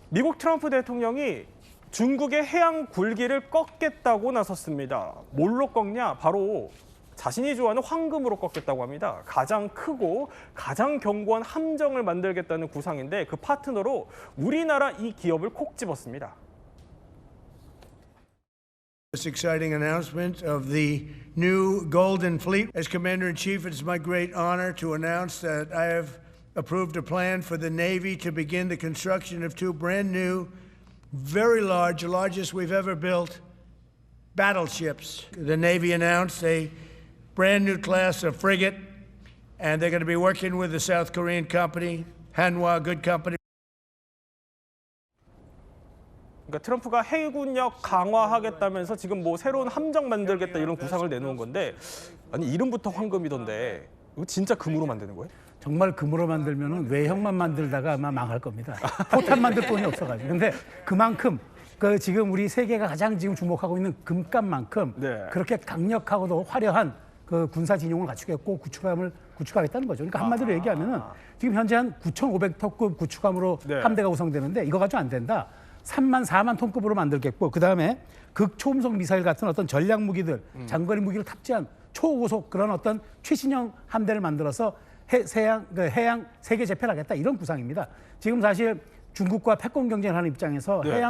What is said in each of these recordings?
미국 트럼프 대통령이 중국의 해양 굴기를 꺾겠다고 나섰습니다. 뭘로 꺾냐? 바로 자신이 좋아하는 황금으로 꺾겠다고 합니다. 가장 크고 가장 견고한 함정을 만들겠다는 구상인데 그 파트너로 우리나라 이 기업을 콕 집었습니다. This exciting announcement of the new Golden Fleet. As Commander-in-Chief, it is my great honor to announce that I have approved a plan for the Navy to begin the construction of two brand new, very large, the largest we've ever built, battleships. The Navy announced a brand new class of frigate, and they're going to be working with the South Korean company, Hanwha, good company. 그러니까 트럼프가 해군력 강화하겠다면서 지금 뭐 새로운 함정 만들겠다 이런 구상을 내놓은 건데 아니 이름부터 황금이던데 이거 진짜 금으로 만드는 거예요? 정말 금으로 만들면은 외형만 만들다가 아마 망할 겁니다. 포탄 만들 돈이 없어가지고. 근데 그만큼 그 지금 우리 세계가 가장 지금 주목하고 있는 금값만큼 네. 그렇게 강력하고도 화려한 그 군사 진용을 갖추겠고 구축하겠다는 거죠. 그러니까 한마디로 얘기하면은 지금 현재 한 9,500톤급 구축함으로 네. 함대가 구성되는데 이거 가지고 안 된다. 3만 4만 톤급으로 만들겠고 그다음에 극초음속 미사일 같은 어떤 전략 무기들, 장거리 무기를 탑재한 초고속 그런 어떤 최신형 함대를 만들어서 해양 세계 재편을 하겠다 이런 구상입니다. 지금 사실 중국과 패권 경쟁을 하는 입장에서 네.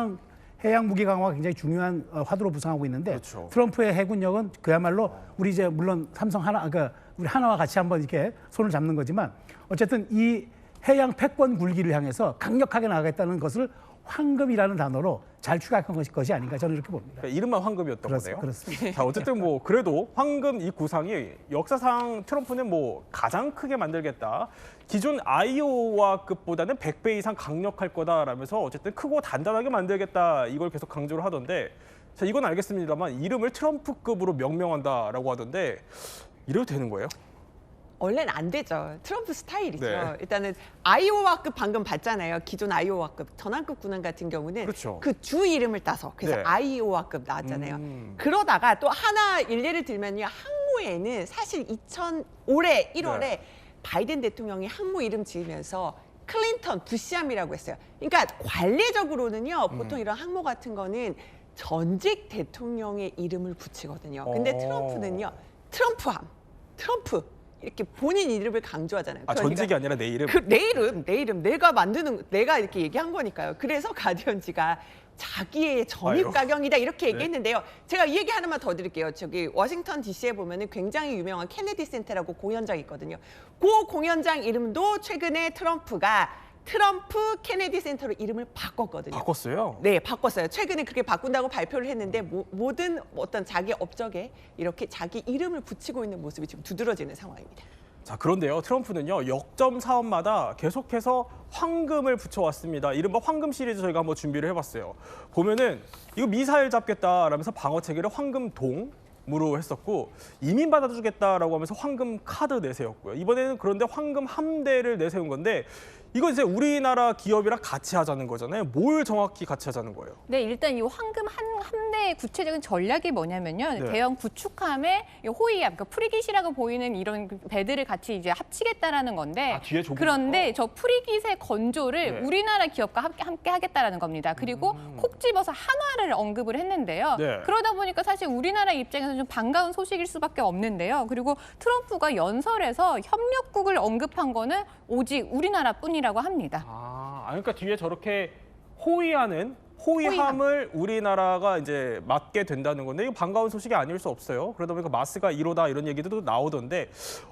해양 무기 강화가 굉장히 중요한 화두로 부상하고 있는데 그렇죠. 트럼프의 해군력은 그야말로 우리 이제 물론 삼성 하나 그러니까 우리 하나와 같이 한번 이렇게 손을 잡는 거지만 어쨌든 이 해양 패권 굴기를 향해서 강력하게 나가겠다는 것을 황금이라는 단어로 잘 추가한 것이 아닌가 저는 이렇게 봅니다. 그러니까 이름만 황금이었던 거네요. 그렇습니다. 자, 어쨌든 뭐 그래도 황금 이 구상이 역사상 트럼프는 뭐 가장 크게 만들겠다. 기존 아이오와급보다는 100배 이상 강력할 거다라면서 어쨌든 크고 단단하게 만들겠다 이걸 계속 강조를 하던데 자, 이건 알겠습니다만 이름을 트럼프급으로 명명한다라고 하던데 이래도 되는 거예요? 원래는 안 되죠. 트럼프 스타일이죠. 네. 일단은 아이오와급 방금 봤잖아요. 기존 아이오와급 전함급 군함 같은 경우는 그렇죠. 그 주 이름을 따서 그래서 네. 아이오와급 나왔잖아요. 그러다가 또 하나 일례를 들면요. 항모에는 사실 올해 1월에 네. 바이든 대통령이 항모 이름 지으면서 클린턴, 부시함이라고 했어요. 그러니까 관례적으로는요. 보통 이런 항모 같은 거는 전직 대통령의 이름을 붙이거든요. 근데 트럼프는요. 트럼프함, 트럼프. 이렇게 본인 이름을 강조하잖아요. 아, 전직이 아니라 내 이름? 내 이름, 내가 이렇게 얘기한 거니까요. 그래서 가디언지가 자기의 전입 가경이다 이렇게 얘기했는데요. 제가 이 얘기 하나만 더 드릴게요. 저기 워싱턴 DC에 보면은 굉장히 유명한 케네디 센터라고 공연장이 있거든요. 그 공연장 이름도 최근에 트럼프가 트럼프 케네디 센터로 이름을 바꿨거든요. 바꿨어요? 네, 바꿨어요. 최근에 그렇게 바꾼다고 발표를 했는데 모든 어떤 자기 업적에 이렇게 자기 이름을 붙이고 있는 모습이 지금 두드러지는 상황입니다. 자, 그런데요. 트럼프는요. 역점 사업마다 계속해서 황금을 붙여왔습니다. 이른바 황금 시리즈 저희가 한번 준비를 해봤어요. 보면은 이거 미사일 잡겠다라면서 방어 체계를 황금동 으로 했었고 이민 받아주겠다라고 하면서 황금 카드 내세웠고요. 이번에는 그런데 황금 함대를 내세운 건데 이거 이제 우리나라 기업이랑 같이 하자는 거잖아요. 뭘 정확히 같이 하자는 거예요? 네, 일단 이 황금 함대의 구체적인 전략이 뭐냐면요. 네. 대형 구축함에 호위함, 그러니까 프리깃이라고 보이는 이런 배들을 같이 이제 합치겠다라는 건데. 아, 뒤에 조금. 그런데 저 프리깃의 건조를 네. 우리나라 기업과 함께 하겠다라는 겁니다. 그리고 콕 집어서 한화를 언급을 했는데요. 네. 그러다 보니까 사실 우리나라 입장에서는 좀 반가운 소식일 수밖에 없는데요. 그리고 트럼프가 연설에서 협력국을 언급한 거는 오직 우리나라뿐이라고 합니다. 그러니까 뒤에 저렇게 호위함을 우리나라가 이제 맡게 된다는 건데 이거 반가운 소식이 아닐 수 없어요. 그러다 보니까 마스가 1호다 이런 얘기도 나오던데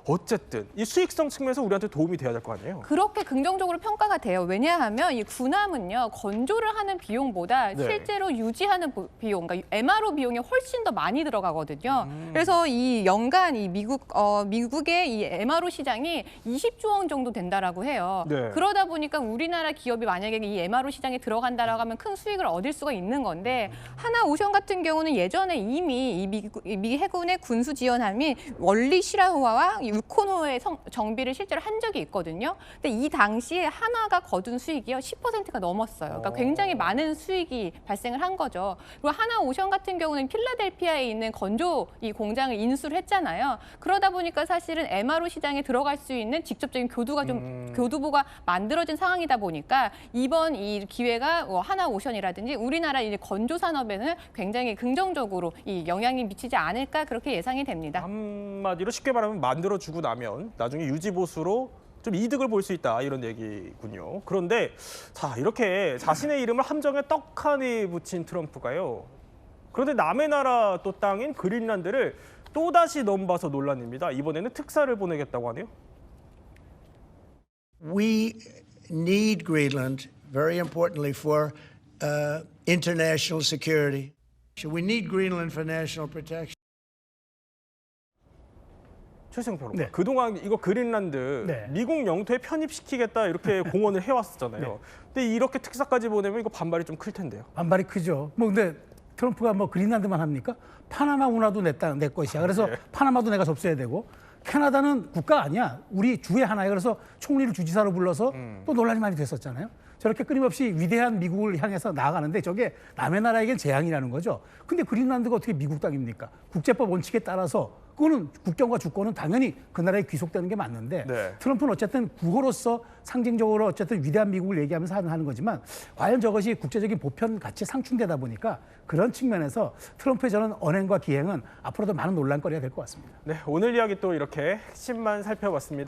어쨌든 이 수익성 측면에서 우리한테 도움이 돼야 될 거 아니에요? 그렇게 긍정적으로 평가가 돼요. 왜냐하면 이 군함은요 건조를 하는 비용보다 네. 실제로 유지하는 비용, 그러니까 MRO 비용이 훨씬 더 많이 들어가거든요. 그래서 이 연간 이 미국의 이 MRO 시장이 20조 원 정도 된다라고 해요. 네. 그러다 보니까 우리나라 기업이 만약에 이 MRO 시장에 들어간다라고 하면 큰 수익 수익을 얻을 수가 있는 건데 하나오션 같은 경우는 예전에 이미 미 해군의 군수 지원함이 월리 시라후아와 유코노의 정비를 실제로 한 적이 있거든요. 근데 이 당시에 한화가 거둔 수익이요 10%가 넘었어요. 그러니까 굉장히 많은 수익이 발생을 한 거죠. 그리고 하나오션 같은 경우는 필라델피아에 있는 건조 이 공장을 인수를 했잖아요. 그러다 보니까 사실은 MRO 시장에 들어갈 수 있는 직접적인 교두보가 만들어진 상황이다 보니까 이번 이 기회가 하나오션이라든지 우리나라 이제 건조 산업에는 굉장히 긍정적으로 이 영향이 미치지 않을까 그렇게 예상이 됩니다. 한마디로 쉽게 말하면 만들어주고 나면 나중에 유지보수로 좀 이득을 볼 수 있다 이런 얘기군요. 그런데 자 이렇게 자신의 이름을 함정에 떡하니 붙인 트럼프가요. 그런데 남의 나라 또 땅인 그린란드를 또다시 넘봐서 논란입니다. 이번에는 특사를 보내겠다고 하네요. We need Greenland, very importantly, for international security. So we need Greenland for national protection. 최승 평론가. 네. 그동안 이거 그린란드 네. 미국 영토에 편입시키겠다 이렇게 공언을 해왔었잖아요. 네. 근데 이렇게 특사까지 보내면 이거 반발이 좀 클 텐데요. 반발이 크죠. 뭐 근데 트럼프가 뭐 그린란드만 합니까? 파나마 운하도 내 것이야. 그래서 파나마도 내가 접수해야 되고 캐나다는 국가 아니야. 우리 주의 하나야. 그래서 총리를 주지사로 불러서 또 논란이 많이 됐었잖아요. 저렇게 끊임없이 위대한 미국을 향해서 나아가는데 저게 남의 나라에겐 재앙이라는 거죠. 근데 그린란드가 어떻게 미국 땅입니까? 국제법 원칙에 따라서 그거는 국경과 주권은 당연히 그 나라에 귀속되는 게 맞는데 네. 트럼프는 어쨌든 국어로서 상징적으로 어쨌든 위대한 미국을 얘기하면서 하는 거지만 과연 저것이 국제적인 보편 가치에 상충되다 보니까 그런 측면에서 트럼프의 저는 언행과 기행은 앞으로도 많은 논란거리가 될 것 같습니다. 네, 오늘 이야기 또 이렇게 핵심만 살펴봤습니다.